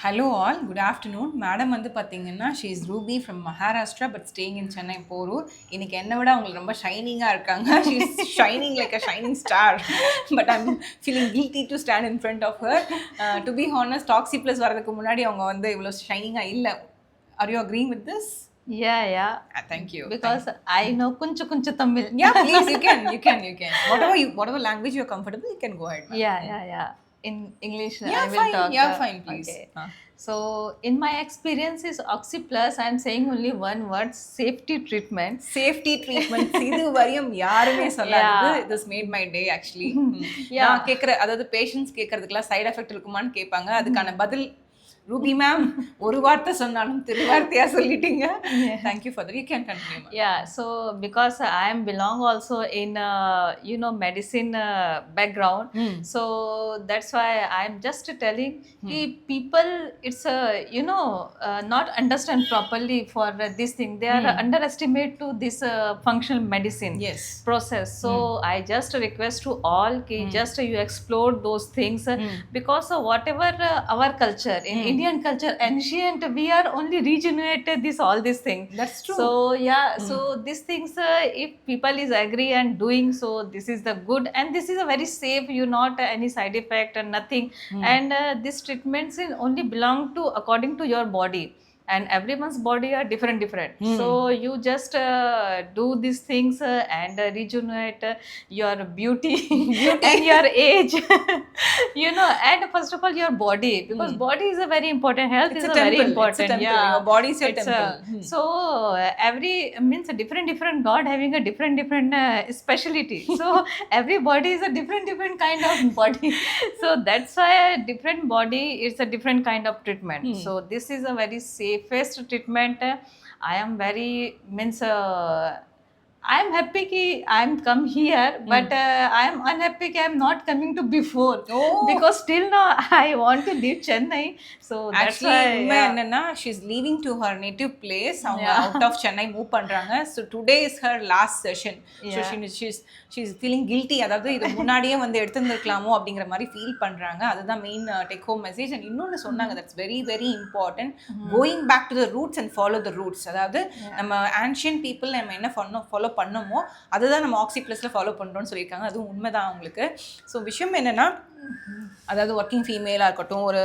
Hello all, good afternoon. Madam வந்து பார்த்தீங்கன்னா she is Ruby from Maharashtra but staying in Chennai Porur. இன்னைக்கு என்னை விட அவங்க ரொம்ப ஷைனிங்காக இருக்காங்க. She is shining like a shining star but I'm feeling guilty to stand in front of her. To be honest Oxy Plus வரதுக்கு முன்னாடி அவங்க வந்து இவ்வளோ ஷைனிங்காக இல்லை. Are you agreeing with this? Yeah. Thank you. Because I know kunchu Tamil. Yeah, please, you can. Whatever language you're comfortable, you can go ahead. Yeah. In English, Yeah, I will fine. talk. Yeah, fine, please. Okay. So, in my experience is Oxy Plus, I am saying only one word: safety treatment. Safety treatment இது வரையும் யாருமே சொல்லாதது. This made my day actually. நான் கேட்குற, அதாவது patients கேட்கறதுக்குலாம் side effect இருக்குமான்னு கேட்பாங்க. அதுக்கான பதில் ரூபி மேம் ஒரு வார்த்தை சொன்னாலும் திருவார்த்தையா சொல்லிட்டீங்க. Thank you for that. You can continue. Yeah, so because I am belong also in medicine background, so that's why I am just telling people it's not understand properly for this thing. They are underestimate to this functional medicine Yes. process. So I just request to all just you explore those things because whatever our culture in Indian culture ancient, we are only regenerated all these things. That's true. So so these things if people is agree and doing, so this is the good and this is a very safe, not any side effect and nothing. And this treatments only belong to according to your body, and everyone's body are different. So you just do these things and rejuvenate your beauty and your age. And first of all your body, because body is a very important, health It's is a a very temple. important. It's a temple. Yeah, Your body is your it's temple. so every means a different god having a different specialty. So every body is a different kind of body. So that's why a different body is a different kind of treatment. So this is a very safest treatment. I am very I am happy ki I am come here, but I am unhappy ki I am not coming to before. Oh. Because still now I want to leave Chennai. So that's actually why உண்மை என்னன்னா she is leaving to her native place. அவங்க out of Chennai move பண்றாங்க. So today is her last session. So she is feeling guilty. அதாவது இது முன்னாடியே வந்து எடுத்துருந்துருக்கலாமோ அப்படிங்கிற மாதிரி ஃபீல் பண்றாங்க. அதுதான் main take home message. And இன்னொன்று சொன்னாங்க, that's very very important, going back to the roots and follow the roots. அதாவது நம்ம ஆன்ஷியன் பீப்புள் நம்ம என்ன ஃபாலோ பண்ணோமோ அதுதான் நம்ம ஆக்சி ப்ளஸில் ஃபாலோ பண்ணுறோம்னு சொல்லியிருக்காங்க. அதுவும் உண்மைதான் அவங்களுக்கு. ஸோ விஷயம் என்னென்னா, அதாவது ஒர்க்கிங் ஃபீமேலாக இருக்கட்டும், ஒரு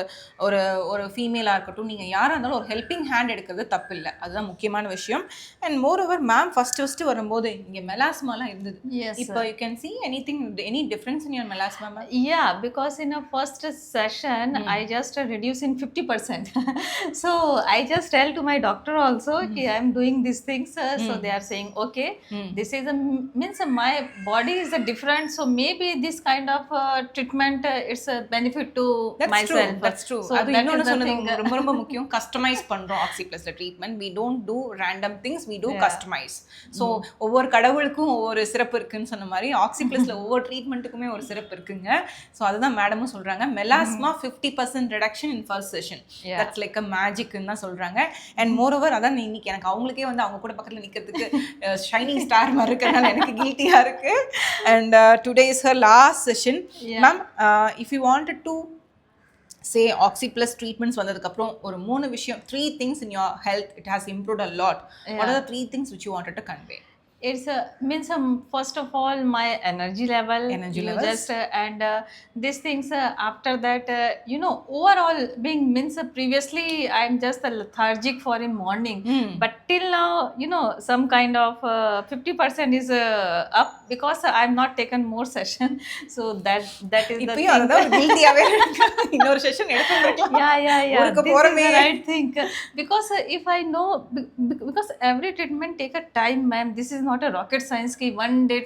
ஒரு ஃபீமேலாக இருக்கட்டும், நீங்கள் யாராக இருந்தாலும் ஒரு ஹெல்பிங் ஹேண்ட் எடுக்கிறது தப்பு இல்லை. அதுதான் முக்கியமான விஷயம். And more over ma'am first வரும்போது இங்கே மெலாஸ்மாலாம் இருந்தது. இப்போ you can see any difference in your melasma ma'am? Yeah, because in a first session I just reduce in 50%. So I just tell to my doctor also ki I am doing these things. So they are saying okay, this is a means my body is a different, so maybe this kind of treatment it's a benefit to myself. That's true. So அது that இன்னொன்று is the சொன்னது thing. ரொம்ப முக்கியம். Customize பண்ணுறோம் Oxy ப்ளஸ்ல treatment. we don't do random things, we do customize. So ஒவ்வொரு கடவுளுக்கும் ஒவ்வொரு சிறப்பு இருக்குன்னு சொன்ன மாதிரி ஆக்சி ப்ளஸ்ல ஒவ்வொரு ட்ரீட்மெண்ட்டுக்குமே ஒரு சிறப்பு இருக்குங்க. ஸோ அதுதான் மேடமும் சொல்றாங்க. Melasma 50% reduction in first session. That's like a மேஜிக்னு தான் சொல்றாங்க. அண்ட் மோர் ஓவர் அதான் இன்னைக்கு எனக்கு அவங்களுக்கே வந்து அவங்க கூட பக்கத்தில் நிற்கிறதுக்கு ஷைனிங் ஸ்டார் மாதிரி இருக்கிறதுனால எனக்கு கில்ட்டியா இருக்கு. And today is her last session. Ma'am, if you wanted to say Oxy Plus treatments வந்ததுக்கப்புறம் ஒரு 3 விஷயம், 3 things in your health it has improved a lot. What are the 3 things which you wanted to convey? It's means first of all my energy levels. Just and these things after that overall being means previously I'm just lethargic for in morning, but till now some kind of 50% is up because I'm not taken more session. So that is the thing. அதாவது கில்ட்டியாவே இன்னொரு session எடுத்துக்கலாம். Yeah, ஒருக்கு this போறமே. is the right thing because if I know because every treatment take a time, ma'am. This is not a rocket science ki one day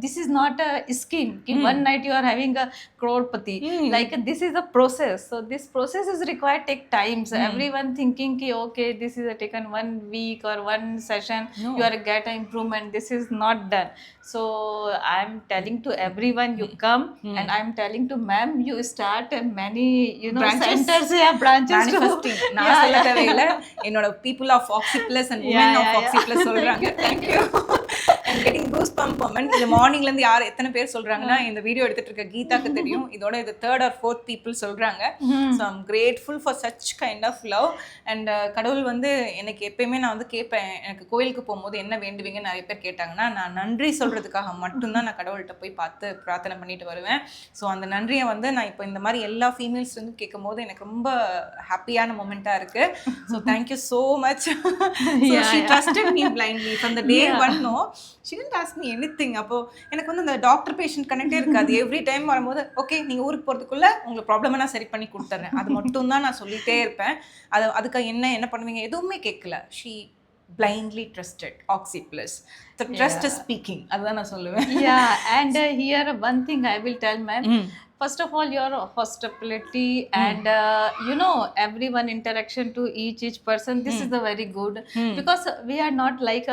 this is not a scheme ki one night you are having a crorepati. Like this is a process. So this process is required take times. Everyone thinking ki okay this is taken 1 week or 1 session you are get an improvement. This is not done. So I am telling to everyone you come and I am telling to ma'am you start many centers, branches manifesting. நான் சொல்ல தேவையில்லை, என்னோட people of Oxy Plus and women of Oxy Plus சொல்றாங்க. Thank you. I'm getting goose pump moment. இந்த மார்னிங்ல இருந்து யார் எத்தனை பேர் சொல்றாங்கன்னா இந்த வீடியோ எடுத்துட்டு இருக்க கீதாக்கு தெரியும். இதோட இது 3rd or 4th people சொல்றாங்க. So I'm grateful for such kind of love. And கடவுள் வந்து எனக்கு எப்பயுமே நான் வந்து கேட்பேன், எனக்கு கோயிலுக்கு போகும்போது என்ன வேண்டுவீங்க நிறைய பேர் கேட்டாங்கன்னா, நான் நன்றி சொல்றதுக்காக மட்டும்தான் நான் கடவுள்கிட்ட போய் பார்த்து பிரார்த்தனை பண்ணிட்டு வருவேன். ஸோ அந்த நன்றியை வந்து நான் இப்போ இந்த மாதிரி எல்லா ஃபீமேல்ஸ் வந்து கேட்கும் போது எனக்கு ரொம்ப ஹாப்பியான மூமெண்ட்டாக இருக்கு. So thank you so much. She trusted me blindly from the day one. No she didn't ask me anything. அப்போ எனக்கு வந்து அந்த டாக்டர் பேஷண்ட் கனெக்டே இருக்காது. எவ்ரி டைம் வரும்போது ஓகே நீங்கள் ஊருக்கு போகிறதுக்குள்ள உங்களுக்கு ப்ராப்ளமை நான் சரி பண்ணி கொடுத்துட்றேன், அது மட்டும் தான் நான் சொல்லிகிட்டே இருப்பேன். அதுக்கு என்ன பண்ணுவீங்க எதுவுமே கேட்கல. She blindly trusted Oxy Plus. The trust is speaking. அதுதான் நான் சொல்லுவேன். And here one thing I will tell, ma'am. First of all, your hospitality and everyone interaction to each person. This is the very good, because we are not like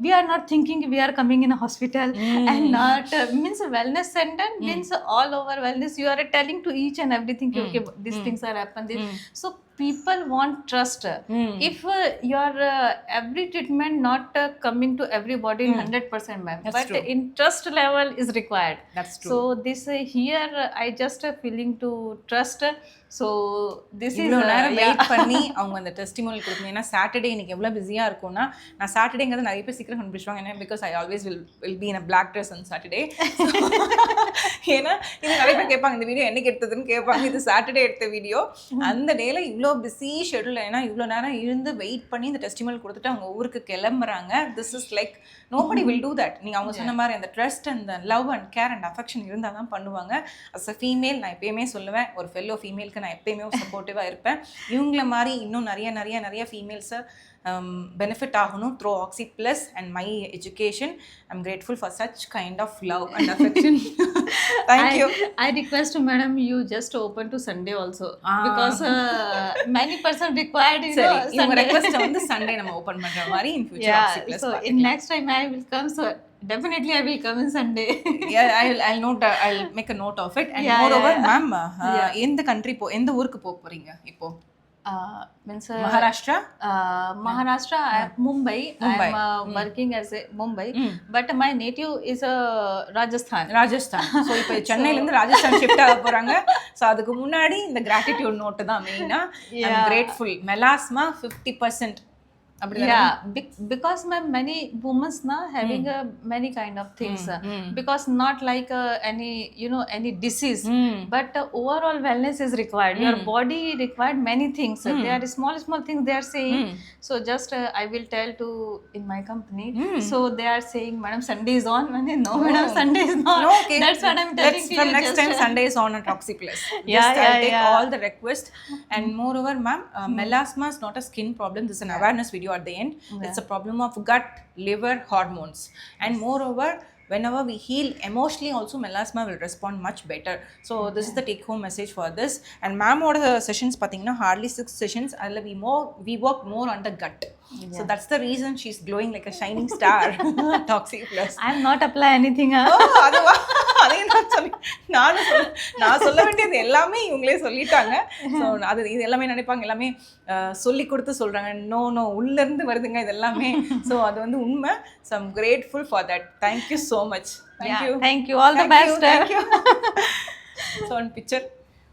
we are not thinking we are coming in a hospital and not means wellness center means all over wellness. You are telling to each and everything, okay, these things are happening. So people want trust. If your every treatment not coming to everybody in 100%, ma'am, That's but true. in trust level is required. That's true. So this here I just feeling to trust. So this is இவ்வளோ நேரம் wait பண்ணி அவங்க அந்த testimonial கொடுக்கணும். ஏன்னா Saturday இன்னைக்கு எவ்வளோ பிஸியாக இருக்கும்னா, நான் சாட்டர்டேங்கிறது நிறைய பேர் சீக்கிரம் கண்டுபிடிச்சுவாங்க. ஏன்னா because I always will be in a black dress on Saturday. ஏன்னா இது நிறைய பேர் கேட்பாங்க இந்த வீடியோ என்னைக்கு எடுத்ததுன்னு கேட்பாங்க. இது சாட்டர்டே எடுத்த வீடியோ. அந்த டேல இவ்வளோ பிஸி ஷெட்யூல். ஏன்னா இவ்வளோ நேரம் இருந்து வெயிட் பண்ணி இந்த டெஸ்டிமோனியல் கொடுத்துட்டு அவங்க ஊருக்கு கிளம்புறாங்க. This is like nobody will do that. நீங்கள் அவங்க சொன்ன மாதிரி அந்த ட்ரஸ்ட் அந்த love and care and affection இருந்தால் தான் பண்ணுவாங்க. அஸ் அ ஃபீமேல் நான் எப்பயுமே சொல்லுவேன், ஒரு ஃபெல்லோ ஃபீமேலுக்கு நான் எப்பயுமே சப்போர்ட்டிவாக இருப்பேன். இவங்கள மாதிரி இன்னும் நிறைய ஃபீமேல்ஸை benefit ஆகணும் through Oxy Plus and my education. I'm grateful for such kind of love and affection. Thank you. I request madam you just open to Sunday also, because many person required இவங்க Sunday. request வந்து Sunday நம்ம open பண்ற மாதிரி in future Oxy Plus. So in next time I will come, so definitely I will come in Sunday. I'll make a note of it. And moreover ma'am, எந்த country எந்த ஊருக்கு போறீங்க இப்போ? Means Maharashtra? Maharashtra, Mumbai. I'm working as a Mumbai, but my native is Rajasthan. So இப்போ சென்னையிலேருந்து Rajasthan shift ஆக போகிறாங்க. So அதுக்கு முன்னாடி இந்த கிராட்டிடியூட் நோட்டு தான் மெயினாக. I'm grateful. Melasma 50%. Because many women now having many kind of things, because not like any disease, but overall wellness is required. Your body required many things. They are small things they are saying. So just I will tell to in my company. So they are saying, madam, Sunday is on. No, madam, Sunday is not. No, okay. That's what I'm telling you. From next time Sunday is on at Oxy Plus. I'll take all the requests. And moreover ma'am, melasma is not a skin problem. This is an awareness video at the end. It's a problem of gut, liver, hormones. And moreover, whenever we heal emotionally also, melasma will respond much better. So this is the take home message for this. And ma'am oda sessions pathina hardly 6 sessions. We work more on the gut. So that's the reason she's glowing like a shining star at Oxy Plus. I'm not apply anything. அதுவா அதையும் நான் சொல்ல வேண்டியது எல்லாமே இவங்களே சொல்லிட்டாங்க. So அது இது எல்லாமே நினைப்பாங்க, எல்லாமே சொல்லி கொடுத்து சொல்றாங்க. நோ உள்ளேருந்து வருதுங்க இது எல்லாமே. ஸோ அது வந்து உண்மை. So I'm grateful for that. Thank you so much. Thank you. All the best. Thank you. So on picture.